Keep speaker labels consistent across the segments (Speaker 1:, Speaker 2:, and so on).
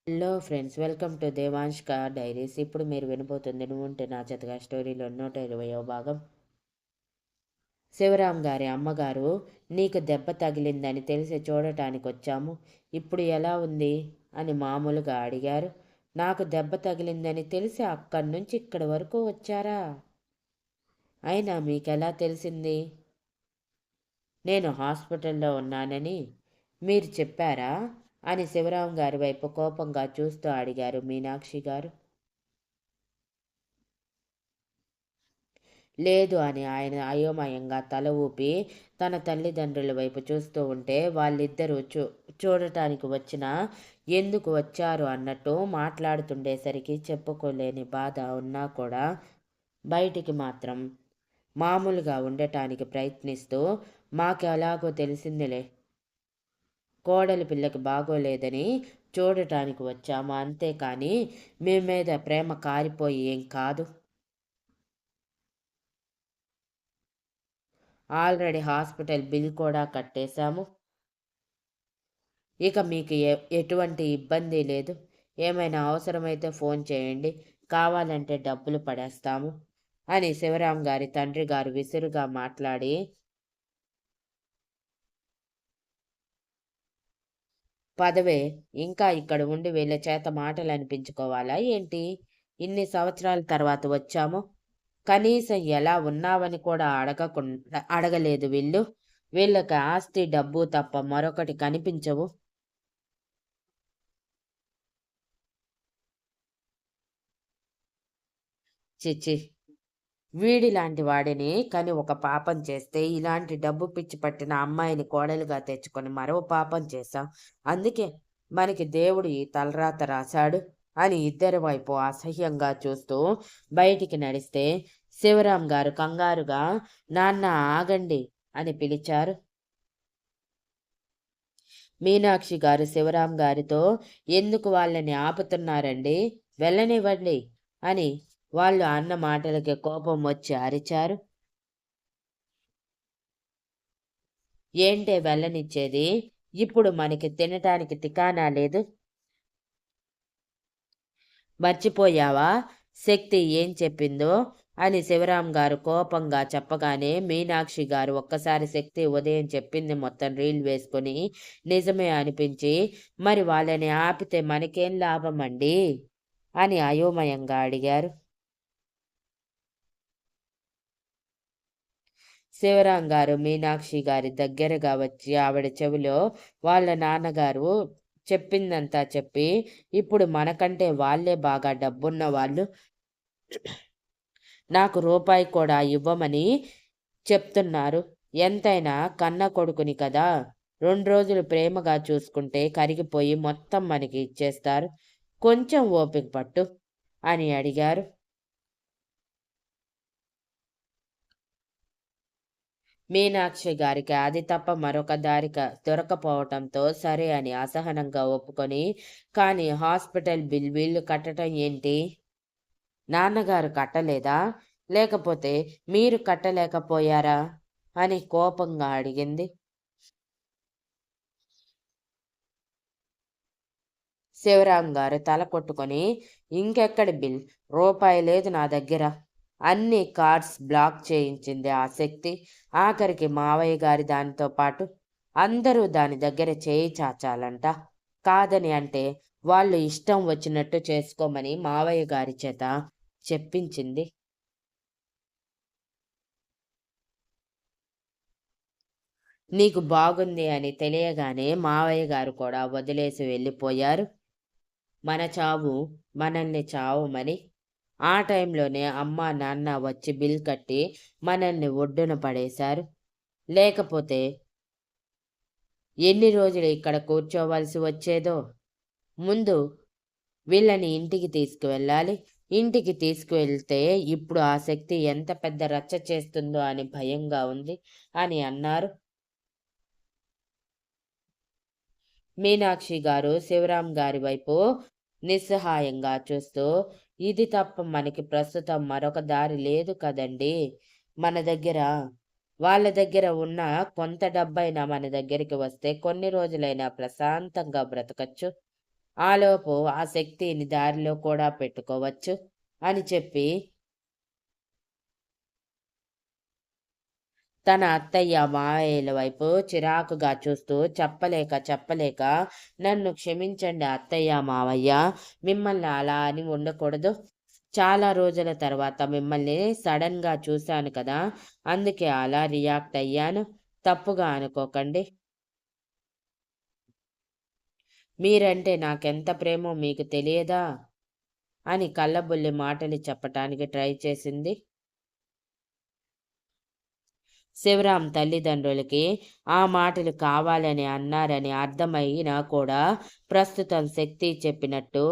Speaker 1: Hello friends, welcome to దేవాంష్క diaries. ఇప్పుడు మీరు వినబోతుంది నువ్వుంటే నా జతగా స్టోరీలో 120వ భాగం. శివరాం గారి అమ్మగారు, నీకు దెబ్బ తగిలిందని తెలిసి చూడటానికి వచ్చాము. ఇప్పుడు ఎలా ఉంది అని మామూలుగా అడిగారు. నాకు దెబ్బ తగిలిందని తెలిసి అక్కడి నుంచి ఇక్కడి వరకు వచ్చారా? అయినా మీకెలా తెలిసింది? నేను హాస్పిటల్లో ఉన్నానని మీరు చెప్పారా అని శివరాం గారి వైపు కోపంగా చూస్తూ అడిగారు మీనాక్షి గారు. లేదు అని ఆయన అయోమయంగా తల ఊపి తన తల్లిదండ్రుల వైపు చూస్తూ ఉంటే వాళ్ళిద్దరూ చూడటానికి వచ్చినా ఎందుకు వచ్చారు అన్నట్టు మాట్లాడుతుండేసరికి చెప్పుకోలేని బాధ ఉన్నా కూడా బయటికి మాత్రం మామూలుగా ఉండటానికి ప్రయత్నిస్తూ మాకు ఎలాగో తెలిసిందిలే, కోడలి పిల్లకి బాగోలేదని చూడటానికి వచ్చాము, అంతేకాని మీ మీద ప్రేమ కారిపోయి ఏం కాదు. ఆల్రెడీ హాస్పిటల్ బిల్ కూడా కట్టేశాము. ఇక మీకు ఎటువంటి ఇబ్బంది లేదు. ఏమైనా అవసరమైతే ఫోన్ చేయండి, కావాలంటే డబ్బులు పడేస్తాము అని శివరాం గారి తండ్రి గారు విసురుగా మాట్లాడి, పదవే, ఇంకా ఇక్కడ ఉండి వీళ్ళ చేత మాటలు అనిపించుకోవాలా ఏంటి? ఇన్ని సంవత్సరాల తర్వాత వచ్చాము, కనీసం ఎలా ఉన్నావని కూడా అడగలేదు వీళ్ళు. వీళ్ళకి ఆస్తి డబ్బు తప్ప మరొకటి కనిపించవు. చిచ్చి, వీడిలాంటి వాడిని కని ఒక పాపం చేస్తే ఇలాంటి డబ్బు పిచ్చి పట్టిన అమ్మాయిని కోడలుగా తెచ్చుకొని మరో పాపం చేశాం. అందుకే మనకి దేవుడు ఈ తలరాత రాశాడు అని ఇద్దరి వైపు అసహ్యంగా చూస్తూ బయటికి నడిస్తే శివరాం గారు కంగారుగా, నాన్న ఆగండి అని పిలిచారు. మీనాక్షి గారు శివరాం గారితో, ఎందుకు వాళ్ళని ఆపుతున్నారండి, వెళ్ళనివ్వండి అని వాళ్ళు అన్న మాటలకి కోపం వచ్చి అరిచారు. ఏంటే వెళ్ళనిచ్చేది? ఇప్పుడు మనకి తినటానికి తికానా లేదు. మర్చిపోయావా శక్తి ఏం చెప్పిందో అని శివరాం గారు కోపంగా చెప్పగానే మీనాక్షి గారు ఒక్కసారి శక్తి ఉదయం చెప్పింది మొత్తం రీల్ వేసుకొని నిజమే అనిపించి, మరి వాళ్ళని ఆపితే మనకేం లాభం అండి అని అయోమయంగా అడిగారు. శివరాం గారు మీనాక్షి గారి దగ్గరగా వచ్చి ఆవిడ చెవిలో వాళ్ళ నాన్నగారు చెప్పిందంతా చెప్పి, ఇప్పుడు మనకంటే వాళ్ళే బాగా డబ్బున్న వాళ్ళు, నాకు రూపాయి కూడా ఇవ్వమని చెప్తున్నారు. ఎంతైనా కన్న కొడుకుని కదా, 2 రోజులు ప్రేమగా చూసుకుంటే కరిగిపోయి మొత్తం మనకి ఇచ్చేస్తారు. కొంచెం ఓపిక పట్టు అని అడిగారు. మీనాక్షి గారికి అది తప్ప మరొక దారి దొరకపోవటంతో సరే అని అసహనంగా ఒప్పుకొని, కానీ హాస్పిటల్ బిల్ వీళ్ళు కట్టడం ఏంటి? నాన్నగారు కట్టలేదా, లేకపోతే మీరు కట్టలేకపోయారా అని కోపంగా అడిగింది. శివరాం గారు తల కొట్టుకొని, ఇంకెక్కడి బిల్, రూపాయి లేదు నా దగ్గర. అన్ని కార్డ్స్ బ్లాక్ చేయించింది ఆ శక్తి. ఆఖరికి మావయ్య గారి దానితో పాటు అందరూ దాని దగ్గర చేయి చాచాలంట. కాదని అంటే వాళ్ళు ఇష్టం వచ్చినట్టు చేసుకోమని మావయ్య గారి చేత చెప్పించింది. నీకు బాగుంది అని తెలియగానే మావయ్య గారు కూడా వదిలేసి వెళ్ళిపోయారు. మన చావు మనల్ని చావమని. ఆ టైంలోనే అమ్మ నాన్న వచ్చి బిల్ కట్టి మనల్ని ఒడ్డున పడేశారు. లేకపోతే ఎన్ని రోజులు ఇక్కడ కూర్చోవలసి వచ్చేదో. ముందు వీళ్ళని ఇంటికి తీసుకువెళ్ళాలి. ఇంటికి తీసుకువెళ్తే ఇప్పుడు ఆ శక్తి ఎంత పెద్ద రచ్చ చేస్తుందో అని భయంగా ఉంది అని అన్నారు. మీనాక్షి గారు శివరాం గారి వైపు నిస్సహాయంగా చూస్తూ, ఇది తప్ప మనకి ప్రస్తుతం మరొక దారి లేదు కదండి. మన దగ్గర వాళ్ళ దగ్గర ఉన్న కొంత డబ్బైనా మన దగ్గరికి వస్తే కొన్ని రోజులైనా ప్రశాంతంగా బ్రతకచ్చు ఆలోపు ఆ శక్తిని దారిలో కూడా పెట్టుకోవచ్చు అని చెప్పి తన అత్తయ్య మావయ్యల వైపు చిరాకుగా చూస్తూ చెప్పలేక నన్ను క్షమించండి అత్తయ్య మావయ్య, మిమ్మల్ని అలా అని ఉండకూడదు. చాలా రోజుల తర్వాత మిమ్మల్ని సడన్గా చూశాను కదా, అందుకే అలా రియాక్ట్ అయ్యాను. తప్పుగా అనుకోకండి. మీరంటే నాకెంత ప్రేమో మీకు తెలియదా అని కళ్ళబొల్లి మాటలు చెప్పటానికి ట్రై చేసింది. శివరాం తల్లిదండ్రులకి ఆ మాటలు కావాలని అన్నారని అర్థమైనా కూడా ప్రస్తుతం శక్తి చెప్పినట్టు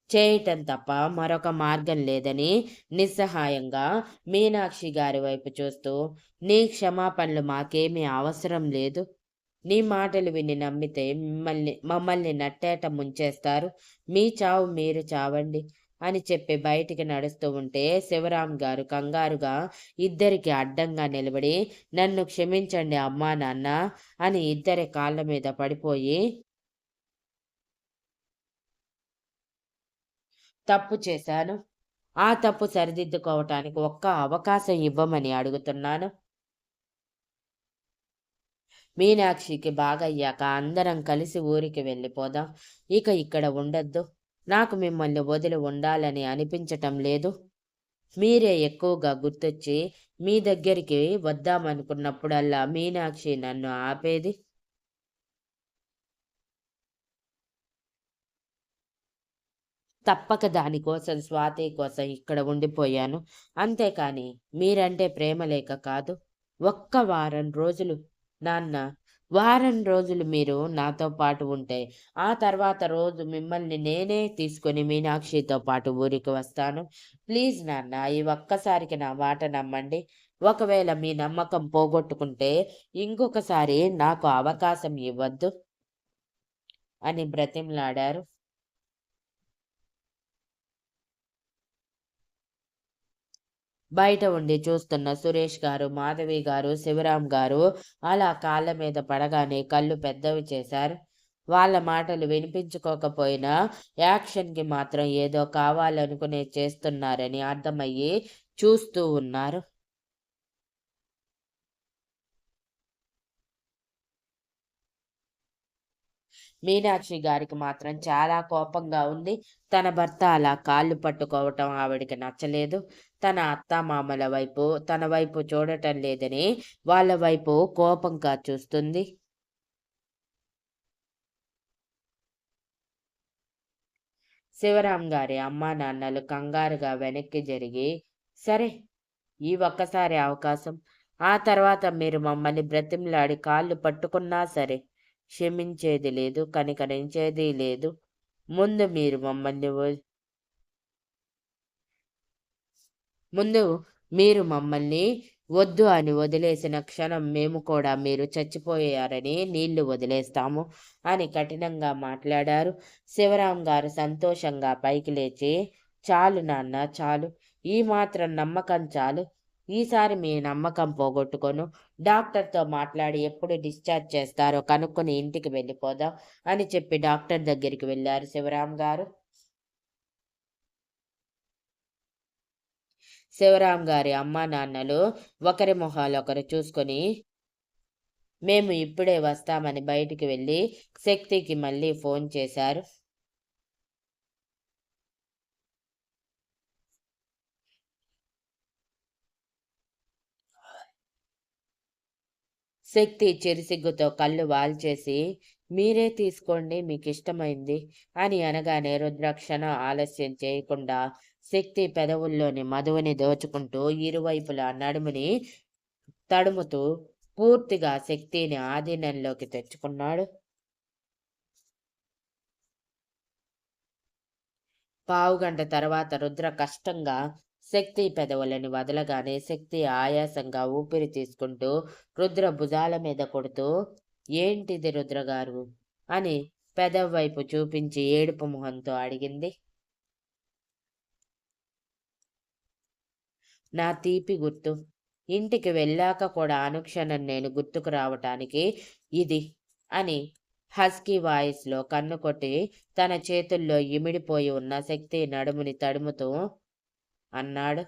Speaker 1: చేయటం తప్ప మరొక మార్గం లేదని నిస్సహాయంగా మీనాక్షి గారి వైపు చూస్తూ, నీ క్షమాపణలు మాకేమీ అవసరం లేదు. నీ మాటలు విని నమ్మితే మమ్మల్ని నట్టేట ముంచేస్తారు. మీ చావు మీరు చావండి అని చెప్పి బయటికి నడుస్తూ ఉంటే శివరాం గారు కంగారుగా ఇద్దరికి అడ్డంగా నిలబడి, నన్ను క్షమించండి అమ్మా నాన్న అని ఇద్దరి కాళ్ళ మీద పడిపోయి, తప్పు చేశాను. ఆ తప్పు సరిదిద్దుకోవటానికి ఒక్క అవకాశం ఇవ్వమని అడుగుతున్నాను. మీనాక్షికి బాగయ్యాక అందరం కలిసి ఊరికి వెళ్ళిపోదాం. ఇక ఇక్కడ ఉండొద్దు. నాకు మిమ్మల్ని వదిలి ఉండాలని అనిపించటం లేదు. మీరే ఎక్కువగా గుర్తొచ్చి మీ దగ్గరికి వద్దామనుకున్నప్పుడల్లా మీనాక్షి నన్ను ఆపేది. తప్పక దానికోసం స్వాతి కోసం ఇక్కడ ఉండిపోయాను. అంతేకాని మీరంటే ప్రేమ లేక కాదు. ఒక్క వారం రోజులు నాన్న, వారం రోజులు మీరు నాతో పాటు ఉంటే ఆ తర్వాత రోజు మిమ్మల్ని నేనే తీసుకొని మీనాక్షితో పాటు ఊరికి వస్తాను. ప్లీజ్ నాన్న, ఈ ఒక్కసారికి నా మాట నమ్మండి. ఒకవేళ మీ నమ్మకం పోగొట్టుకుంటే ఇంకొకసారి నాకు అవకాశం ఇవ్వద్దు అని బ్రతిమలాడారు. బయట ఉండి చూస్తున్న సురేష్ గారు, మాధవి గారు, శివరాం గారు అలా కాళ్ళ మీద పడగానే కళ్ళు పెద్దవి చేశారు. వాళ్ళ మాటలు వినిపించుకోకపోయినా యాక్షన్కి మాత్రం ఏదో కావాలనుకునే చేస్తున్నారని అర్థమయ్యి చూస్తూ ఉన్నారు. మీనాక్షి గారికి మాత్రం చాలా కోపంగా ఉంది. తన భర్త అలా కాళ్ళు పట్టుకోవటం ఆవిడకి నచ్చలేదు. తన అత్తామామల వైపు తన వైపు చూడటం లేదని వాళ్ళ వైపు కోపంగా చూస్తుంది. శివరాం గారి అమ్మా నాన్నలు కంగారుగా వెనక్కి జరిగి, సరే, ఈ ఒక్కసారి అవకాశం, ఆ తర్వాత మీరు మమ్మల్ని బ్రతిమలాడి కాళ్ళు పట్టుకున్నా సరే క్షమించేది లేదు, కనికరించేది లేదు. ముందు మీరు మమ్మల్ని ముందు మీరు మమ్మల్ని వద్దు అని వదిలేసిన క్షణం మేము కూడా మీరు చచ్చిపోయారని నీళ్లు వదిలేస్తాము అని కఠినంగా మాట్లాడారు. శివరాం గారు సంతోషంగా పైకి లేచి, చాలు నాన్న చాలు, ఈ మాత్రం నమ్మకం చాలు. ఈసారి మీ నమ్మకం పోగొట్టుకొను. డాక్టర్తో మాట్లాడి ఎప్పుడు డిశ్చార్జ్ చేస్తారో కనుక్కొని ఇంటికి వెళ్ళిపోదాం అని చెప్పి డాక్టర్ దగ్గరికి వెళ్ళారు శివరాం గారు. శివరాం గారి అమ్మా నాన్నలు ఒకరి మొహాలు ఒకరు చూసుకొని, మేము ఇప్పుడే వస్తామని బయటికి వెళ్ళి శక్తికి మళ్ళీ ఫోన్ చేశారు. శక్తి చిరుసిగ్గుతో కళ్ళు వాల్చేసి, మీరే తీసుకోండి మీకు ఇష్టమైంది అని అనగానే రుద్రక్షణ ఆలస్యం చేయకుండా శక్తి పెదవుల్లోని మధువుని దోచుకుంటూ ఇరువైపులా నడుముని తడుముతూ పూర్తిగా శక్తిని ఆధీనంలోకి తెచ్చుకున్నాడు. పావుగంట తర్వాత రుద్ర కష్టంగా శక్తి పెదవులని వదలగానే శక్తి ఆయాసంగా ఊపిరి తీసుకుంటూ రుద్ర భుజాల మీద కొడుతూ, ఏంటిది రుద్రగారు అని పెదవి వైపు చూపించి ఏడుపు మొహంతో అడిగింది. నా తీపి గుర్తు. ఇంటికి వెళ్ళాక కూడా అనుక్షణం నేను గుర్తుకు రావటానికి ఇది అని హస్కీ వాయిస్లో కన్ను కొట్టి తన చేతుల్లో ఇమిడిపోయి ఉన్న శక్తి నడుముని తడుముతూ అన్నాడు.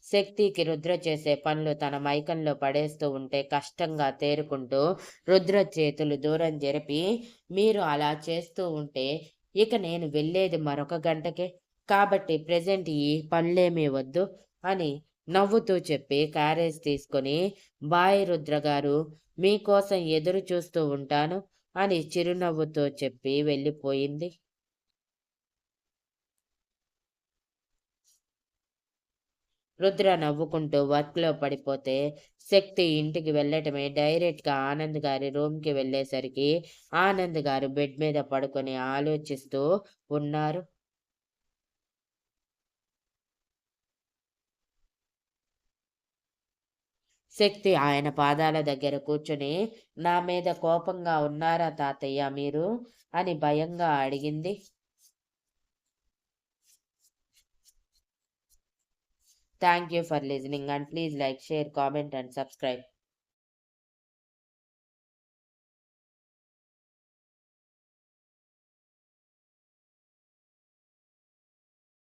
Speaker 1: శక్తికి రుద్ర చేసే పనులు తన మైకంలో పడేస్తూ ఉంటే కష్టంగా తేరుకుంటూ రుద్ర చేతులు దూరం జరిపి, మీరు అలా చేస్తూ ఉంటే ఇక నేను వెళ్ళేది మరొక గంటకే, కాబట్టి ప్రెజెంట్ ఈ పనులేమీ వద్దు అని నవ్వుతూ చెప్పి క్యారేజ్ తీసుకొని, బాయ్ రుద్ర గారు, మీకోసం ఎదురు చూస్తూ ఉంటాను అని చిరునవ్వుతో చెప్పి వెళ్ళిపోయింది. రుద్ర నవ్వుకుంటూ వర్క్లో పడిపోతే శక్తి ఇంటికి వెళ్ళటమే డైరెక్ట్గా ఆనంద్ గారి రూమ్కి వెళ్ళేసరికి ఆనంద్ గారు బెడ్ మీద పడుకొని ఆలోచిస్తూ ఉన్నారు. శక్తి ఆయన పాదాల దగ్గర కూర్చుని, నా మీద కోపంగా ఉన్నారా తాతయ్య మీరు అని భయంగా అడిగింది. Thank you for listening and please like, share, comment and subscribe.